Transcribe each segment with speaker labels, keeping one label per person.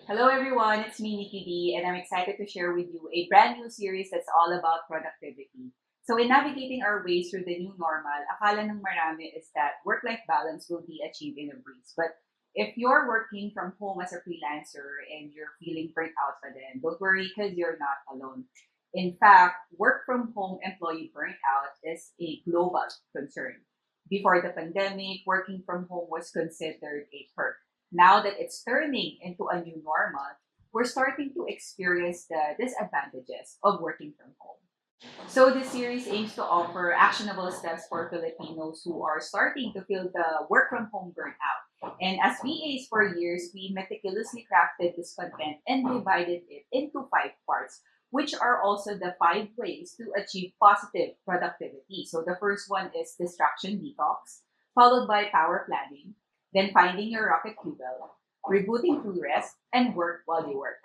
Speaker 1: Hello everyone, it's me Nikki B and I'm excited to share with you a brand new series that's all about productivity. So in navigating our ways through the new normal, akala ng marami is that work-life balance will be achieved in a breeze. But if you're working from home as a freelancer and you're feeling burnt out pa din, don't worry because you're not alone. In fact, work from home employee burnout is a global concern. Before the pandemic, working from home was considered a perk. Now that it's turning into a new normal, we're starting to experience the disadvantages of working from home. So this series aims to offer actionable steps for Filipinos who are starting to feel the work from home burnout. And as VAs for years, we meticulously crafted this content and divided it into 5 parts, which are also the 5 ways to achieve positive productivity. So the first one is distraction detox, followed by power planning, then finding your rocket fuel, rebooting through rest, and work while you work.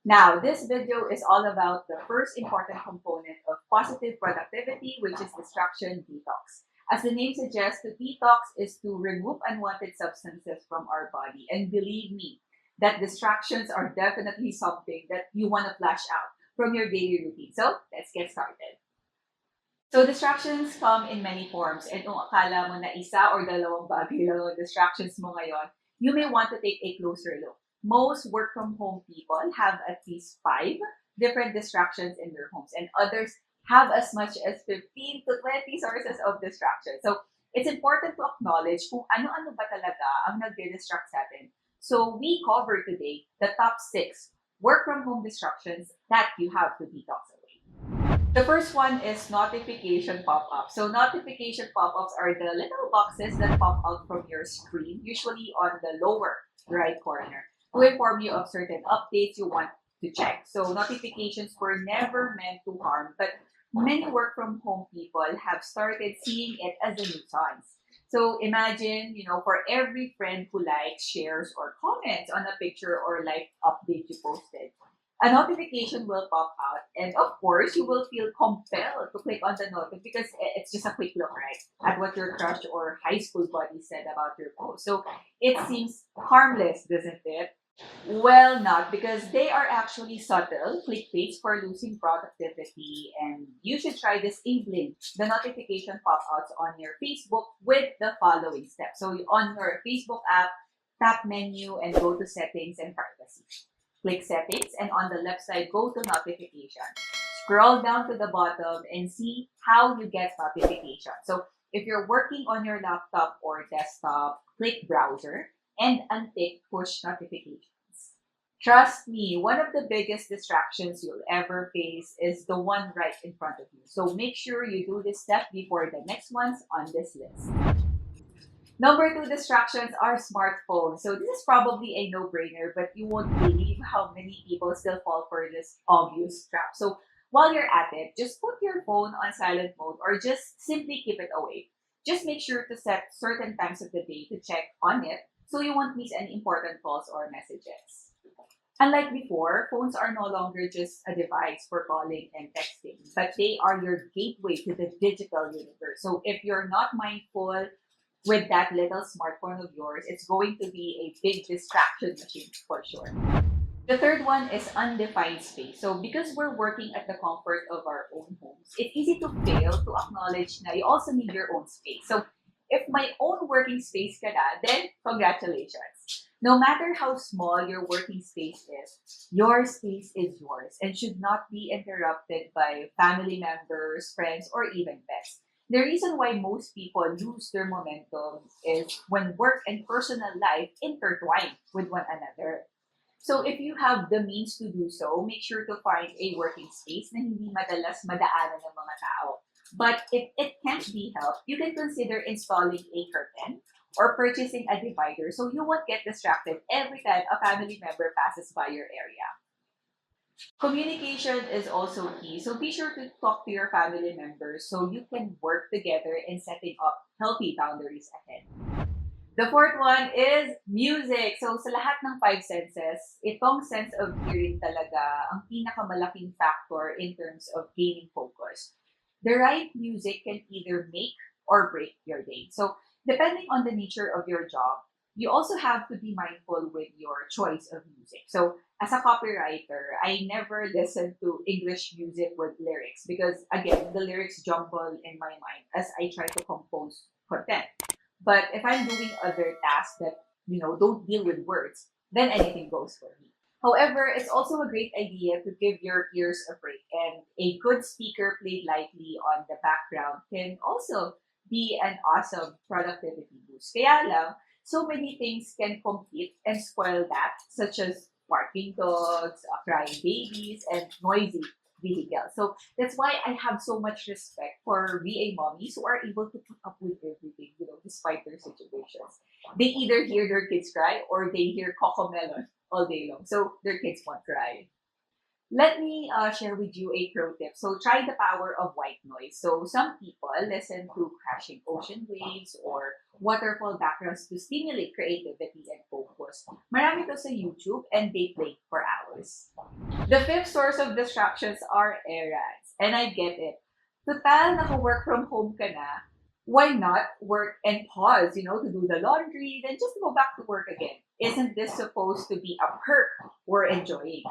Speaker 1: Now, this video is all about the first important component of positive productivity, which is distraction detox. As the name suggests, to detox is to remove unwanted substances from our body. And believe me, that distractions are definitely something that you want to flash out from your daily routine. So, let's get started. So distractions come in many forms and kung akala mo na isa or dalawang bagay lang ang distractions mo ngayon, you may want to take a closer look. Most work from home people have at least 5 different distractions in their homes and others have as much as 15 to 20 sources of distraction. So it's important to acknowledge kung ano-ano ba talaga ang nagdi-distract sa atin. So we cover today the top 6 work from home distractions that you have to detox away. The first one is notification pop-ups. So notification pop-ups are the little boxes that pop out from your screen, usually on the lower right corner, to inform you of certain updates you want to check. So notifications were never meant to harm, but many work from home people have started seeing it as a nuisance. So imagine, for every friend who likes, shares, or comments on a picture or life update you posted, a notification will pop out. And of course, you will feel compelled to click on the notification because it's just a quick look, right, at what your crush or high school buddy said about your post. So it seems harmless, doesn't it? Well, not because they are actually subtle clickbaits for losing productivity. And you should try disabling the notification pop-outs on your Facebook with the following steps. So on your Facebook app, tap menu and go to settings and privacy. Click settings and on the left side, go to notification. Scroll down to the bottom and see how you get notification. So if you're working on your laptop or desktop, click browser and untick push notifications. Trust me, one of the biggest distractions you'll ever face is the one right in front of you. So make sure you do this step before the next ones on this list. Number 2 distractions are smartphones. So this is probably a no-brainer, but you won't believe how many people still fall for this obvious trap. So while you're at it, just put your phone on silent mode or just simply keep it away. Just make sure to set certain times of the day to check on it so you won't miss any important calls or messages. Unlike before, phones are no longer just a device for calling and texting, but they are your gateway to the digital universe. So if you're not mindful with that little smartphone of yours, it's going to be a big distraction machine for sure. The third one is undefined space. So because we're working at the comfort of our own homes, it's easy to fail to acknowledge that you also need your own space. So if my own working space ka na, then congratulations. No matter how small your working space is, your space is yours and should not be interrupted by family members, friends, or even pets. The reason why most people lose their momentum is when work and personal life intertwine with one another. So if you have the means to do so, make sure to find a working space na hindi madalas madaanan ng mga tao. But if it can't be helped, you can consider installing a curtain or purchasing a divider so you won't get distracted every time a family member passes by your area. Communication is also key. So be sure to talk to your family members so you can work together in setting up healthy boundaries ahead. The fourth one is music. So sa lahat ng five senses, itong sense of hearing talaga ang pinakamalaking factor in terms of gaining focus. The right music can either make or break your day. So depending on the nature of your job, you also have to be mindful with your choice of music. So as a copywriter, I never listen to English music with lyrics because again, the lyrics jumble in my mind as I try to compose content. But if I'm doing other tasks that, don't deal with words, then anything goes for me. However, it's also a great idea to give your ears a break, and a good speaker played lightly on the background can also be an awesome productivity boost. Kaya lang, so many things can compete and spoil that, such as barking dogs, crying babies, and noisy vehicles. So that's why I have so much respect for VA mommies who are able to put up with everything, despite their situations. They either hear their kids cry or they hear Cocomelon all day long. So their kids won't cry. Let me share with you a pro tip. So try the power of white noise. So some people listen to crashing ocean waves or waterfall backgrounds to stimulate creativity and focus. Marami to sa YouTube and they play for hours. The fifth source of distractions are errands. And I get it. Total, naka-work from home ka na. Why not work and pause, to do the laundry, then just go back to work again? Isn't this supposed to be a perk we're enjoying?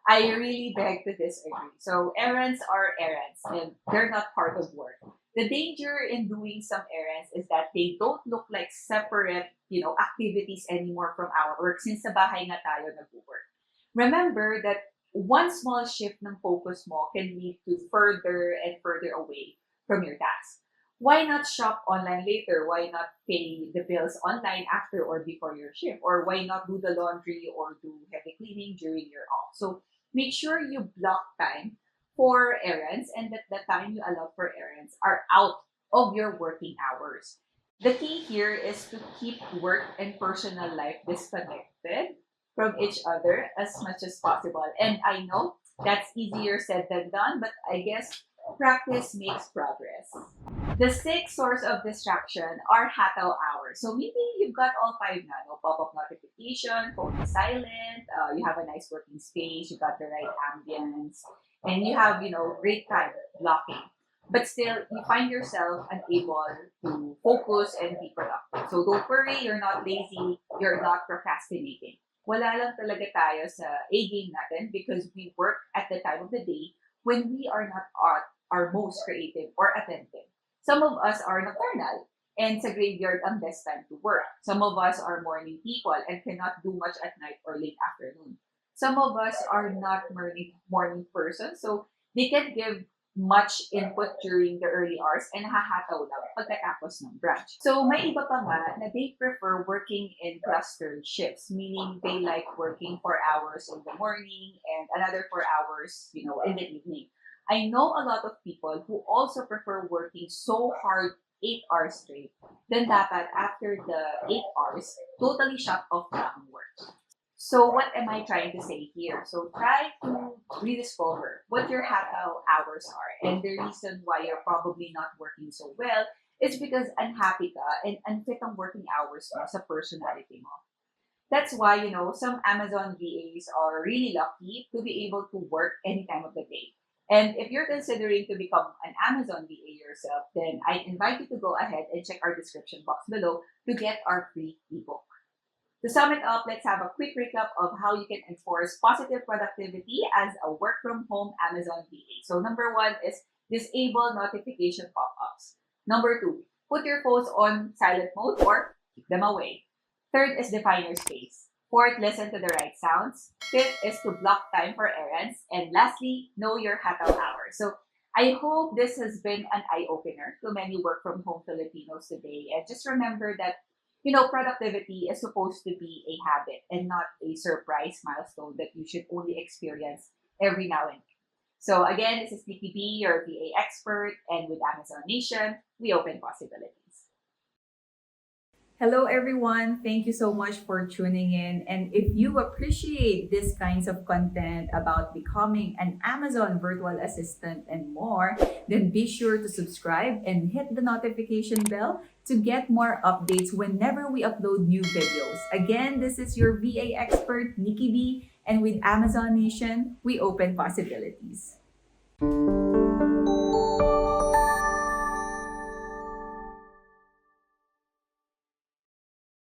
Speaker 1: I really beg to disagree. So errands are errands and they're not part of work. The danger in doing some errands is that they don't look like separate, activities anymore from our work since sa bahay nga tayo nag-work. Remember that one small shift ng focus mo can lead to further and further away from your task. Why not shop online later? Why not pay the bills online after or before your shift? Or why not do the laundry or do heavy cleaning during your off? So make sure you block time for errands and that the time you allow for errands are out of your working hours. The key here is to keep work and personal life disconnected from each other as much as possible. And I know that's easier said than done, but I guess practice makes progress. The sixth source of distraction are hataw hours. So maybe you've got all five na, no? Pop-up notification, phone is silent, you have a nice working space, you got the right ambience, and you have, great time blocking. But still, you find yourself unable to focus and be productive. So don't worry, you're not lazy, you're not procrastinating. Wala lang talaga tayo sa A-game natin because we work at the time of the day when we are not our most creative or attentive. Some of us are nocturnal and sa graveyard ang best time to work. Some of us are morning people and cannot do much at night or late afternoon. Some of us are not morning person, so they can give much input during the early hours and hahataw lang pagkatapos ng brunch. So may iba pa nga na they prefer working in clustered shifts, meaning they like working 4 hours in the morning and another 4 hours, in the evening. I know a lot of people who also prefer working so hard 8 hours straight, then dapat after the 8 hours, totally shut off na ang work. So what am I trying to say here? So try to rediscover what your hataw hours are. And the reason why you're probably not working so well is because unhappy ka and unfit ang working hours mo sa personality mo. That's why, some Amazon VAs are really lucky to be able to work any time of the day. And if you're considering to become an Amazon VA yourself, then I invite you to go ahead and check our description box below to get our free ebook. To sum it up, let's have a quick recap of how you can enforce positive productivity as a work from home Amazon VA. So number one is disable notification pop-ups. Number two, put your phones on silent mode or keep them away. Third is define your space. Fourth, listen to the right sounds. Fifth is to block time for errands. And lastly, know your hataw hours. So I hope this has been an eye-opener to many work from home Filipinos today. And just remember that productivity is supposed to be a habit and not a surprise milestone that you should only experience every now and then. So again, this is Nikki B, your VA expert, and with Amazon Nation, we open possibilities. Hello, everyone. Thank you so much for tuning in. And if you appreciate these kinds of content about becoming an Amazon virtual assistant and more, then be sure to subscribe and hit the notification bell to get more updates whenever we upload new videos. Again, this is your VA expert, Nikki B. And with Amazon Nation, we open possibilities.